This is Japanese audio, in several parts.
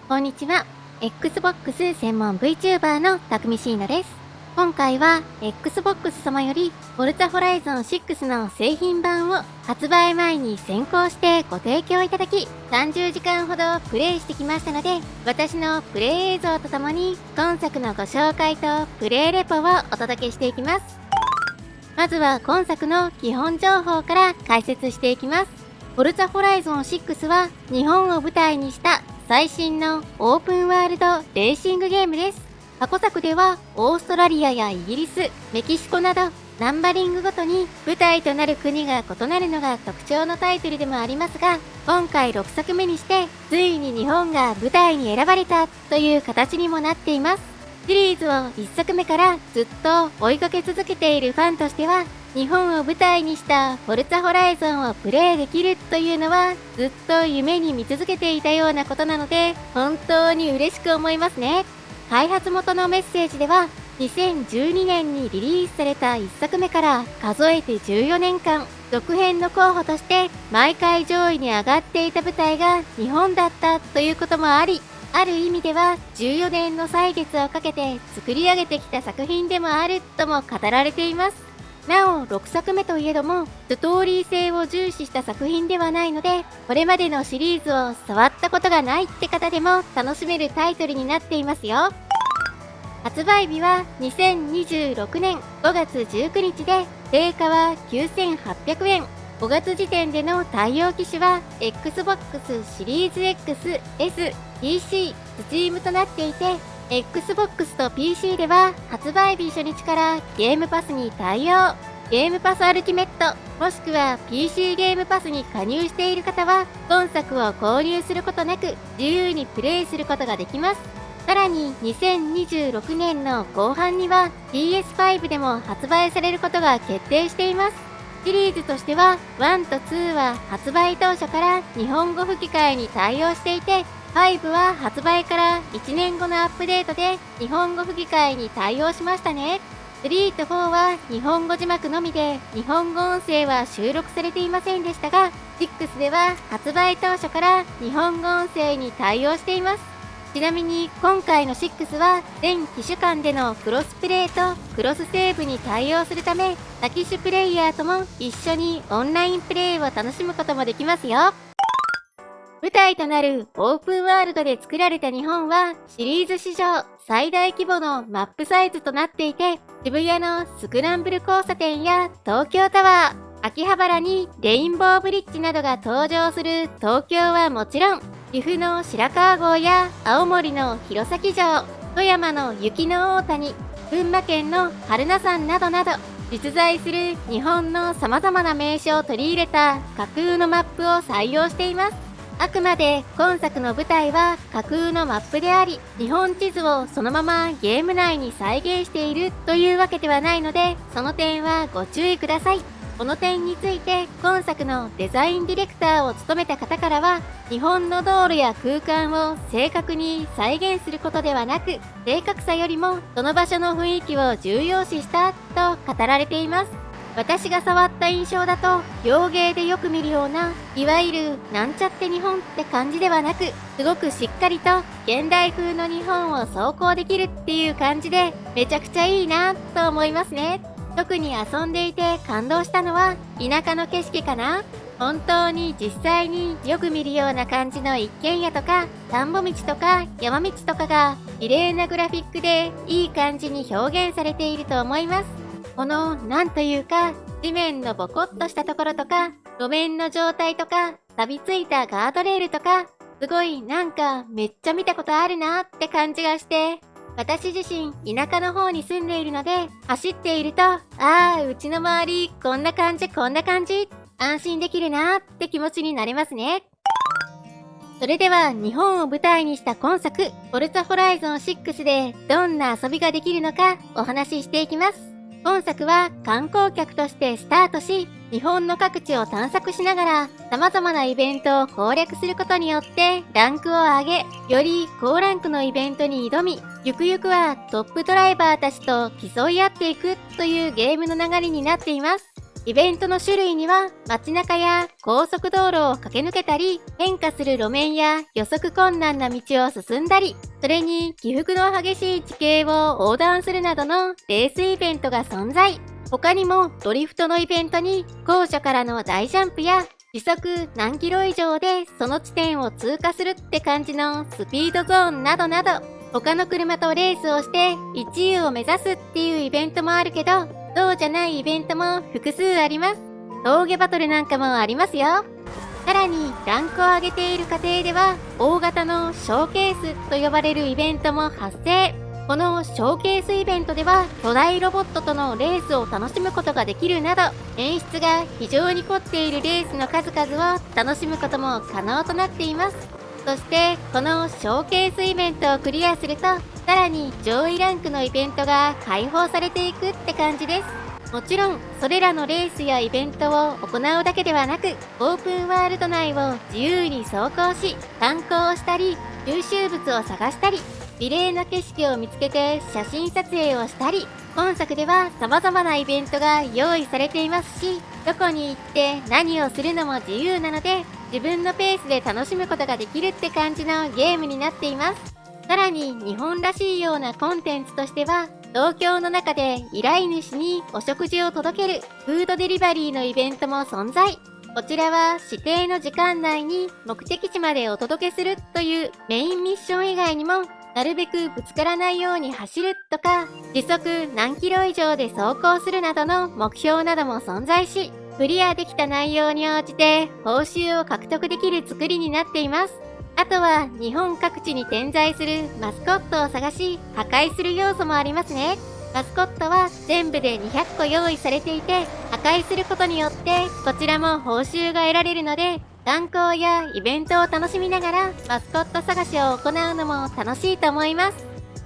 こんにちは。Xbox 専門 VTuber のたくみしーなです。今回は Xbox 様より Forza Horizon 6の製品版を発売前に先行してご提供いただき、30時間ほどプレイしてきましたので、私のプレイ映像とともに今作のご紹介とプレイレポをお届けしていきます。まずは今作の基本情報から解説していきます。Forza Horizon 6は日本を舞台にした最新のオープンワールドレーシングゲームです。過去作ではオーストラリアやイギリス、メキシコなどナンバリングごとに舞台となる国が異なるのが特徴のタイトルでもありますが、今回6作目にしてついに日本が舞台に選ばれたという形にもなっています。シリーズを1作目からずっと追いかけ続けているファンとしては、日本を舞台にしたフォルツァホライゾンをプレイできるというのはずっと夢に見続けていたようなことなので、本当に嬉しく思いますね。開発元のメッセージでは、2012年にリリースされた1作目から数えて14年間、続編の候補として毎回上位に上がっていた舞台が日本だったということもあり、ある意味では14年の歳月をかけて作り上げてきた作品でもあるとも語られています。なお6作目といえどもストーリー性を重視した作品ではないので、これまでのシリーズを触ったことがないって方でも楽しめるタイトルになっていますよ。発売日は2026年5月19日で、定価は9800円。5月時点での対応機種は Xbox シリーズ X、S、PC、Steam となっていて、Xbox と PC では発売日初日からゲームパスに対応。ゲームパスアルティメット、もしくは PC ゲームパスに加入している方は、本作を購入することなく自由にプレイすることができます。さらに2026年の後半には PS5 でも発売されることが決定しています。シリーズとしては1と2は発売当初から日本語吹き替えに対応していて、5は発売から1年後のアップデートで日本語吹き替えに対応しましたね。3と4は日本語字幕のみで日本語音声は収録されていませんでしたが、6では発売当初から日本語音声に対応しています。ちなみに今回の6は全機種間でのクロスプレイとクロスセーブに対応するため、他機種プレイヤーとも一緒にオンラインプレイを楽しむこともできますよ。舞台となるオープンワールドで作られた日本はシリーズ史上最大規模のマップサイズとなっていて、渋谷のスクランブル交差点や東京タワー、秋葉原にレインボーブリッジなどが登場する東京はもちろん、岐阜の白川郷や青森の弘前城、富山の雪の大谷、群馬県の榛名山などなど、実在する日本の様々な名所を取り入れた架空のマップを採用しています。あくまで今作の舞台は架空のマップであり、日本地図をそのままゲーム内に再現しているというわけではないので、その点はご注意ください。この点について今作のデザインディレクターを務めた方からは、日本の道路や空間を正確に再現することではなく、正確さよりもその場所の雰囲気を重要視したと語られています。私が触った印象だと、洋芸でよく見るような、いわゆるなんちゃって日本って感じではなく、すごくしっかりと現代風の日本を走行できるっていう感じで、めちゃくちゃいいなと思いますね。特に遊んでいて感動したのは田舎の景色かな。本当に実際によく見るような感じの一軒家とか田んぼ道とか山道とかが綺麗なグラフィックでいい感じに表現されていると思います。このなんというか地面のボコッとしたところとか路面の状態とか錆びついたガードレールとか、すごいなんかめっちゃ見たことあるなって感じがして、私自身田舎の方に住んでいるので、走っていると、うちの周りこんな感じ安心できるなーって気持ちになれますね。それでは日本を舞台にした今作、フォルツァホライゾン6でどんな遊びができるのかお話ししていきます。本作は観光客としてスタートし、日本の各地を探索しながら様々なイベントを攻略することによってランクを上げ、より高ランクのイベントに挑み、ゆくゆくはトップドライバーたちと競い合っていくというゲームの流れになっています。イベントの種類には街中や高速道路を駆け抜けたり、変化する路面や予測困難な道を進んだり、それに起伏の激しい地形を横断するなどのレースイベントが存在。他にもドリフトのイベントに高所からの大ジャンプや時速何キロ以上でその地点を通過するって感じのスピードゾーンなどなど、他の車とレースをして1位を目指すっていうイベントもあるけど、そうじゃないイベントも複数あります。峠バトルなんかもありますよ。さらにランクを上げている過程では大型のショーケースと呼ばれるイベントも発生。このショーケースイベントでは巨大ロボットとのレースを楽しむことができるなど、演出が非常に凝っているレースの数々を楽しむことも可能となっています。そしてこのショーケースイベントをクリアすると、さらに上位ランクのイベントが開放されていくって感じです。もちろんそれらのレースやイベントを行うだけではなく、オープンワールド内を自由に走行し観光をしたり、収集物を探したり、美麗な景色を見つけて写真撮影をしたり、今作では様々なイベントが用意されていますし、どこに行って何をするのも自由なので、自分のペースで楽しむことができるって感じのゲームになっています。さらに日本らしいようなコンテンツとしては、東京の中で依頼主にお食事を届けるフードデリバリーのイベントも存在。こちらは指定の時間内に目的地までお届けするというメインミッション以外にも、なるべくぶつからないように走るとか、時速何キロ以上で走行するなどの目標なども存在し、クリアできた内容に応じて報酬を獲得できる作りになっています。あとは日本各地に点在するマスコットを探し破壊する要素もありますね。マスコットは全部で200個用意されていて、破壊することによってこちらも報酬が得られるので、観光やイベントを楽しみながらマスコット探しを行うのも楽しいと思います。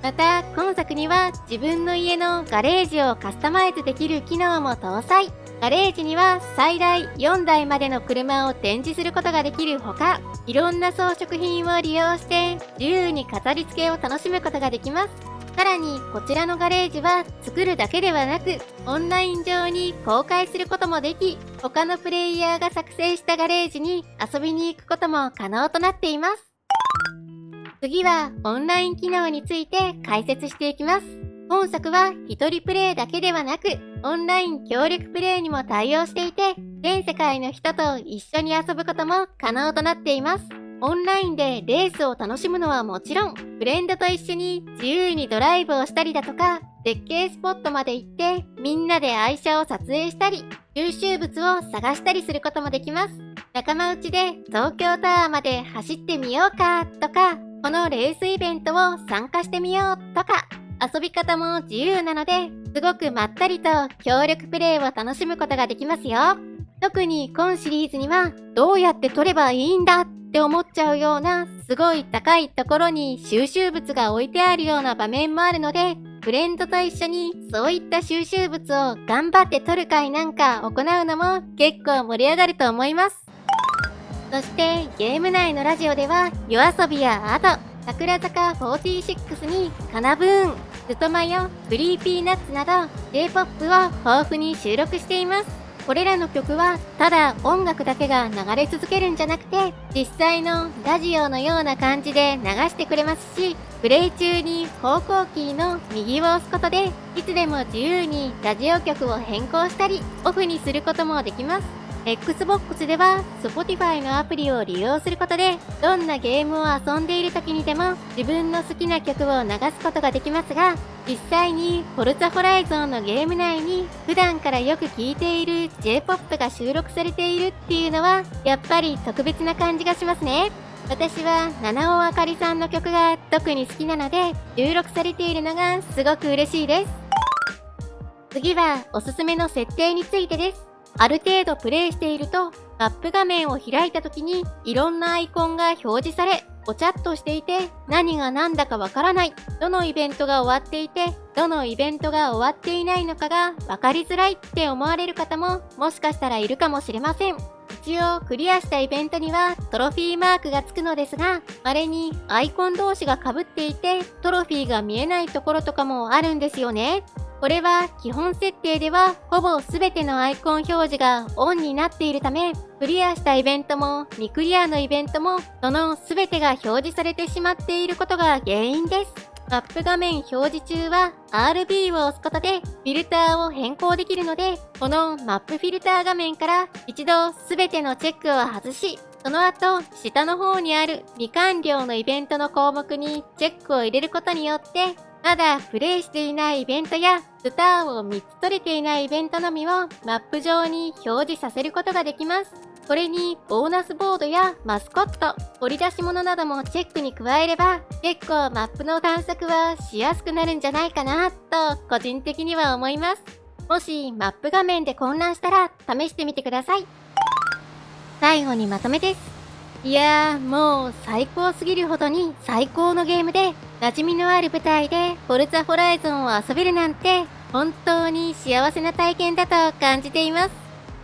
また今作には自分の家のガレージをカスタマイズできる機能も搭載。ガレージには最大4台までの車を展示することができるほか、いろんな装飾品を利用して自由に飾り付けを楽しむことができます。さらにこちらのガレージは作るだけではなく、オンライン上に公開することもでき、他のプレイヤーが作成したガレージに遊びに行くことも可能となっています。次はオンライン機能について解説していきます。本作は一人プレイだけではなく、オンライン協力プレイにも対応していて、全世界の人と一緒に遊ぶことも可能となっています。オンラインでレースを楽しむのはもちろん、フレンドと一緒に自由にドライブをしたりだとか、絶景スポットまで行ってみんなで愛車を撮影したり、収集物を探したりすることもできます。仲間内で東京タワーまで走ってみようかとか、このレースイベントを参加してみようとか、遊び方も自由なので、すごくまったりと協力プレイを楽しむことができますよ。特に今シリーズには、どうやって取ればいいんだって思っちゃうような、すごい高いところに収集物が置いてあるような場面もあるので、フレンドと一緒にそういった収集物を頑張って取る会なんか行うのも結構盛り上がると思います。そしてゲーム内のラジオでは、夜遊びやアド、桜坂46にカナブーン、ストマヨ、クリーピーナッツなど J-POP を豊富に収録しています。これらの曲はただ音楽だけが流れ続けるんじゃなくて、実際のラジオのような感じで流してくれますし、プレイ中に方向キーの右を押すことでいつでも自由にラジオ局を変更したりオフにすることもできます。Xbox では Spotify のアプリを利用することで、どんなゲームを遊んでいる時にでも自分の好きな曲を流すことができますが、実際にフォルツァホライゾンのゲーム内に普段からよく聴いている J-POP が収録されているっていうのはやっぱり特別な感じがしますね。私は七尾あかりさんの曲が特に好きなので、収録されているのがすごく嬉しいです。次はおすすめの設定についてです。ある程度プレイしていると、マップ画面を開いた時にいろんなアイコンが表示され、ごちゃっとしていて何が何だかわからない。どのイベントが終わっていて、どのイベントが終わっていないのかがわかりづらいって思われる方ももしかしたらいるかもしれません。一応クリアしたイベントにはトロフィーマークがつくのですが、稀にアイコン同士が被っていてトロフィーが見えないところとかもあるんですよね。これは基本設定ではほぼ全てのアイコン表示がオンになっているため、クリアしたイベントも未クリアのイベントもその全てが表示されてしまっていることが原因です。マップ画面表示中は RB を押すことでフィルターを変更できるので、このマップフィルター画面から一度全てのチェックを外し、その後下の方にある未完了のイベントの項目にチェックを入れることによって、まだプレイしていないイベントやスターを3つ取れていないイベントのみをマップ上に表示させることができます。これにボーナスボードやマスコット、掘り出し物などもチェックに加えれば結構マップの探索はしやすくなるんじゃないかなと個人的には思います。もしマップ画面で混乱したら試してみてください。最後にまとめです。いやーもう最高すぎるほどに最高のゲームで、馴染みのある舞台でフォルツァホライゾンを遊べるなんて本当に幸せな体験だと感じています。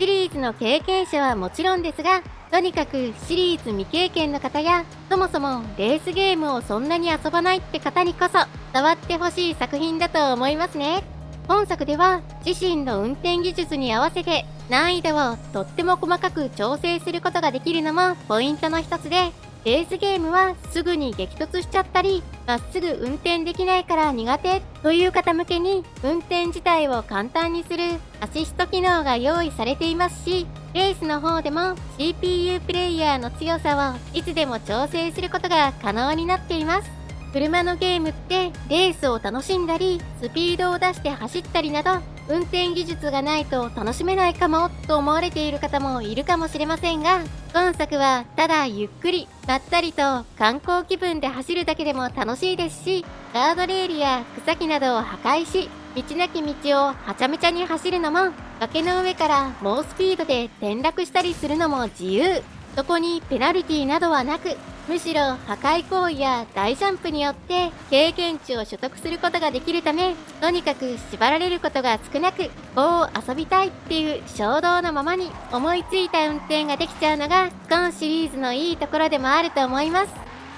シリーズの経験者はもちろんですが、とにかくシリーズ未経験の方や、そもそもレースゲームをそんなに遊ばないって方にこそ触ってほしい作品だと思いますね。本作では自身の運転技術に合わせて難易度をとっても細かく調整することができるのもポイントの一つで、レースゲームはすぐに激突しちゃったり、まっすぐ運転できないから苦手という方向けに運転自体を簡単にするアシスト機能が用意されていますし、レースの方でも CPU プレイヤーの強さをいつでも調整することが可能になっています。車のゲームってレースを楽しんだり、スピードを出して走ったりなど、運転技術がないと楽しめないかもと思われている方もいるかもしれませんが、今作はただゆっくりまったりと観光気分で走るだけでも楽しいですし、ガードレールや草木などを破壊し、道なき道をはちゃめちゃに走るのも、崖の上から猛スピードで転落したりするのも自由。そこにペナルティなどはなく、むしろ破壊行為や大ジャンプによって経験値を取得することができるため、とにかく縛られることが少なく、こう遊びたいっていう衝動のままに思いついた運転ができちゃうのが今シリーズのいいところでもあると思います。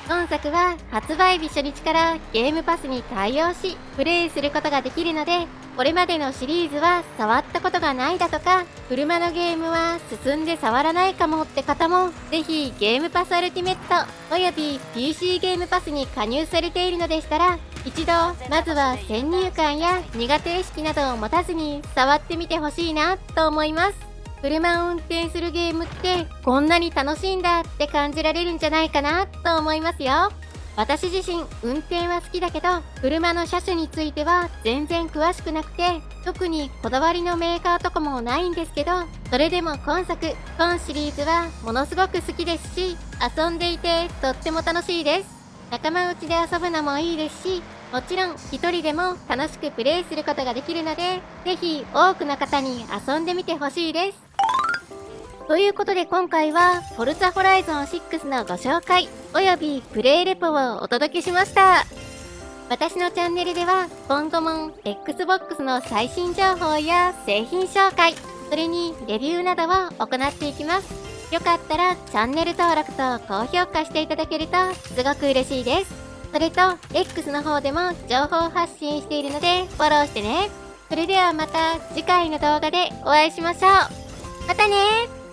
今作は発売日初日からゲームパスに対応し、プレイすることができるので、これまでのシリーズは触ったことがないだとか、車のゲームは進んで触らないかもって方も、ぜひゲームパスアルティメットおよび PC ゲームパスに加入されているのでしたら、一度まずは先入観や苦手意識などを持たずに触ってみてほしいなと思います。車を運転するゲームってこんなに楽しいんだって感じられるんじゃないかなと思いますよ。私自身運転は好きだけど、車の車種については全然詳しくなくて、特にこだわりのメーカーとかもないんですけど、それでも今シリーズはものすごく好きですし、遊んでいてとっても楽しいです。仲間内で遊ぶのもいいですし、もちろん一人でも楽しくプレイすることができるので、ぜひ多くの方に遊んでみてほしいです。ということで今回はフォルツァホライゾン6のご紹介およびプレイレポをお届けしました。私のチャンネルでは今後も Xbox の最新情報や製品紹介、それにレビューなどを行っていきます。よかったらチャンネル登録と高評価していただけるとすごく嬉しいです。それと X の方でも情報発信しているのでフォローしてね。それではまた次回の動画でお会いしましょう。またねー。